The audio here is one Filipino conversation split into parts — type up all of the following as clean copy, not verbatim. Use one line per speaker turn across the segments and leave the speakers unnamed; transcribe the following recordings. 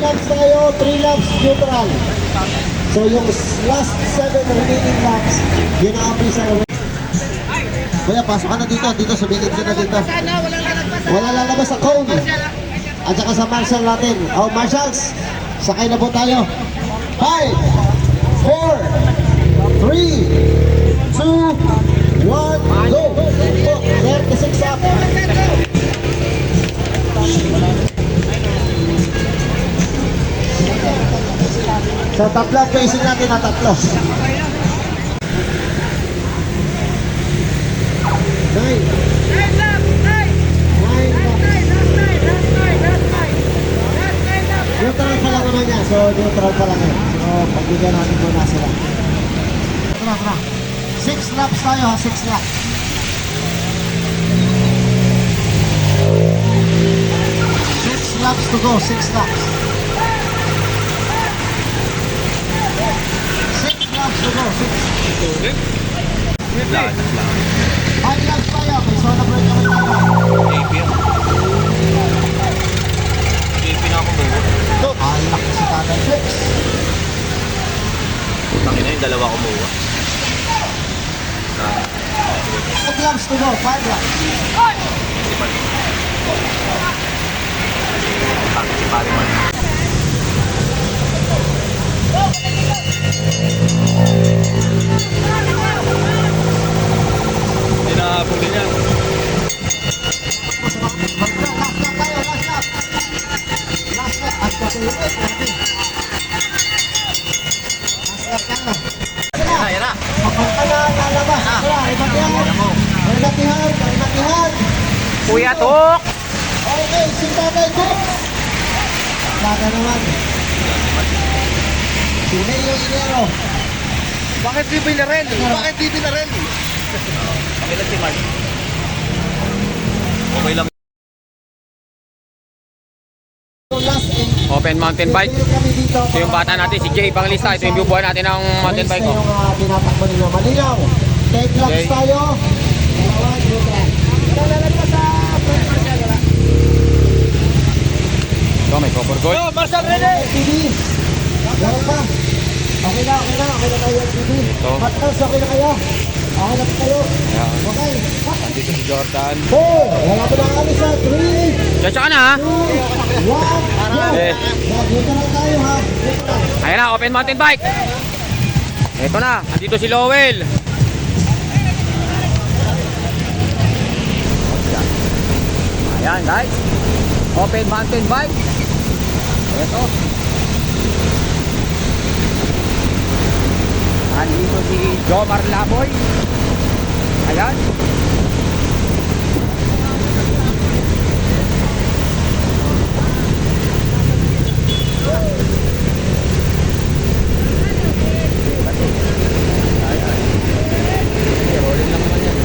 laps tayo, 3 laps neutral. So yung last 7 remaining laps, yun ang api sa Kuya, pasok ka na dito. Dito, sumingit ka na dito. Wala lalabas sa cone. At saka sa marshal natin. Oh, marshals, sakay na po tayo. 5, 4, 3, 2, 1, go! 36 up. So, tatlo ang facing natin na tatlo. 9. Neutral pa lang naman yan. So, neutral pa lang yan. So, pagbigyan natin muna sila. Tara. 6 laps tayo ha, 6 laps. 6 laps to go, 6 laps. 6 laps to go, 6. 5 laps tayo, may soda break naman tayo.
AP na ako mo.
Alak si Tatay Flex.
Tangin na yung dalawa kumuha.
5 laps to go, 5 laps.
Si pare man. Hindi na puli niya.
Last lap. At katulog eh. Last lap ka na.
Yan na.
Papunta na, lalabas. Tara, ibatihan.
Kuya Tok!
Okay, si Tatay Tok. Laga naman. Sino yung inero?
Bakit di binarel? Bakit di binarel? Okay lang si Mark. Okay lang.
Last end.
Open mountain bike.
Kami dito.
So yung bata natin, si Jay Panglista. Ito yung viewbuhay natin ng mountain bike.
Yung tinatakbo nila. Malinaw. 10 laps
Okay.
tayo.
So may cover gold.
Marshall ready!
TV. Meron pa. Okay na kayo TV.
Ito.
Patras, okay na kayo. Okay na kayo.
Ayan.
Okay.
Nandito si Jordan.
4. Wala pa lang kami sa 3.
Chacha ka na ha.
2. 1.
Okay.
Dito lang tayo ha.
Ayan na, open mountain bike. Ito na, nandito si Lowell. Ayan guys. Open mountain bike. Ito. Nandito si Jomar Laboy. Ayan. Rolling lang naman yan.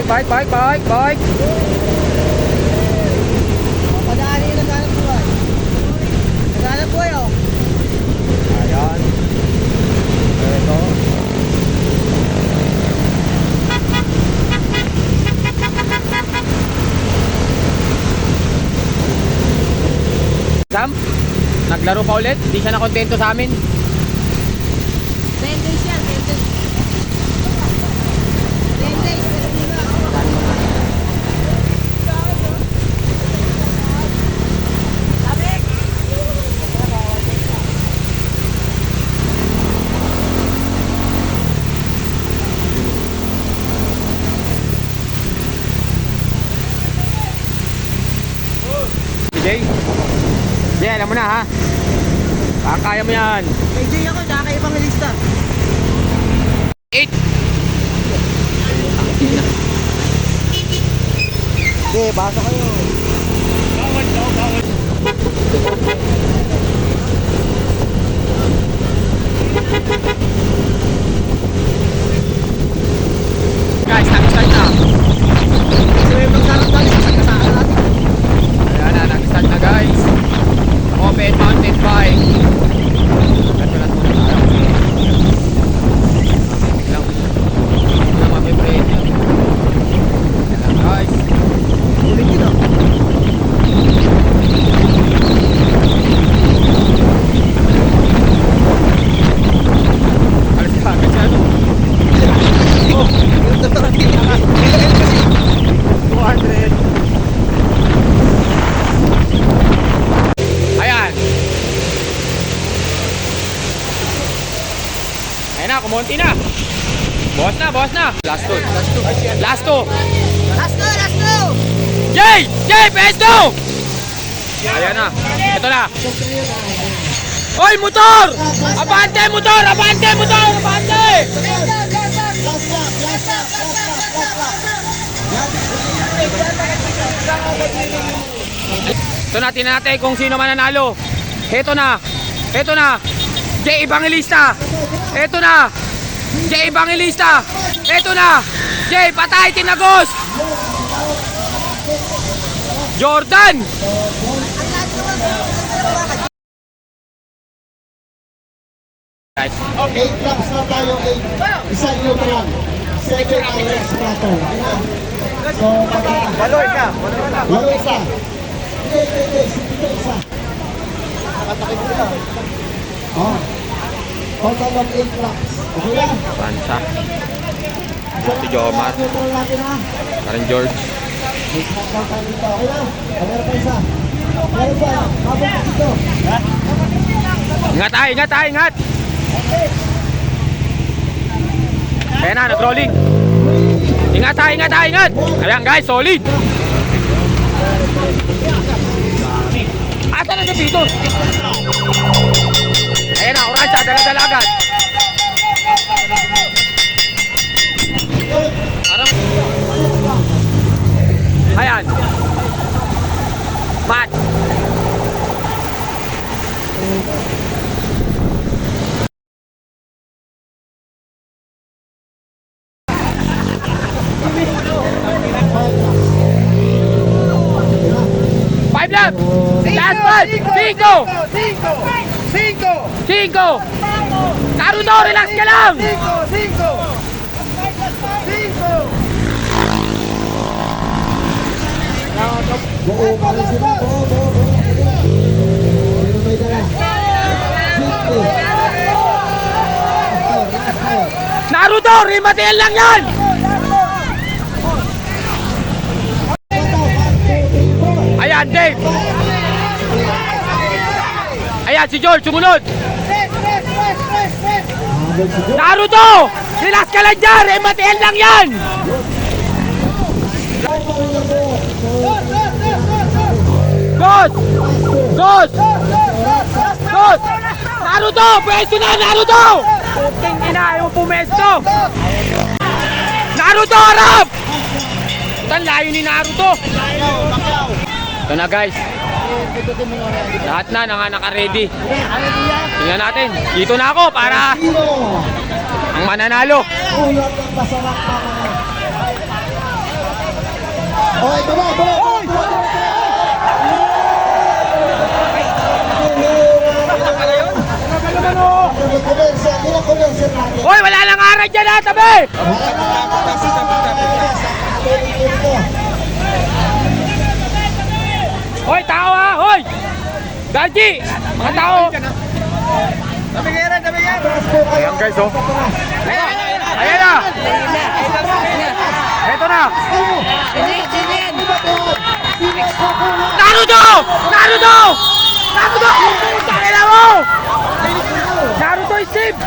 Bike.
Padaanin na naghanap buhay. Naghanap buhay oh.
Ayan. Ito. Sam, naglaro pa ulit. Hindi siya nakontento sa amin.
10 days yan, 10 days. 10 days, pero di ba?
Jay. Jay, alam mo na ha. Kaya mo yan.
Kay Jay ako, nakakaibang lista.
8.
Sige, basa kayo.
Guys, nag-start na.
Kasi may magkarap tayo sa kasaan natin.
Ayan na, nag-start na guys. Open mountain bike. Katulat muna tayo. Biglang mabibrate. Ayan lang guys.
Ulit yun oh.
Monty na. Boss na, boss na. Last two. Last two.
Last two!
Jay! Jay, pesto! Ayan na. Ito na. Hoy, motor! Abante, motor! Abante, motor! Abante!
Last lap, last lap, last lap, last lap.
Ito na, tingnan natin kung sino mananalo. Ito na. Ito na. Jay Evangelista. Ito na. Jay Evangelista. Ito na. Jay, patay, tinagos. Jordan. Guys,
8 laps na tayo, 8. Isang neutral. 7 hours platter. So,
Walo isa.
walo isa. Sige, isa. Oh. Total of 8 laps. Okay lang?
Pansa. Si Jomar.
Neutral natin ha.
Karen George.
May smackdown tayo dito. Okay lang? Meron pa isa. Meron pa. Habang dito.
Ingat, ingat, ingat. Ayan na, nag-rolling. Ingat, ingat, ingat. Ayan guys, solid. Asa na si Pito? Ayan na, orange, dala-dala agad. Ayan. Mat. Five left. Last one. Cinco. Cinco. Naruto, relax ka lang.
Buo pa rin sila. Buo. Pero may dala. 50.
Naruto, rematail lang yan. Ayan, Dave. Ayan, si George, sumunod. Naruto, relax ka lang dyan. Rematail lang yan. Ghost! Ghost! Ghost! Naruto! Pwesto na, Naruto! Puting ina, ayaw pumesto! Naruto, harap! Putan, layo ni Naruto! Ito na guys. Lahat na naka-ready. Tingnan natin. Dito na ako para ang mananalo.
Ulat ng masarap pa mga. Oh, ito na, ito na.
Hoy, wala lang aral dyan ha, tabi! Hoy, tao ha, hoy! Gaji! Mga tao! Ayan guys, oh. Ayan na! Eto na! Naruto! Naruto! Naruto! Takila mo! Naruto is safe!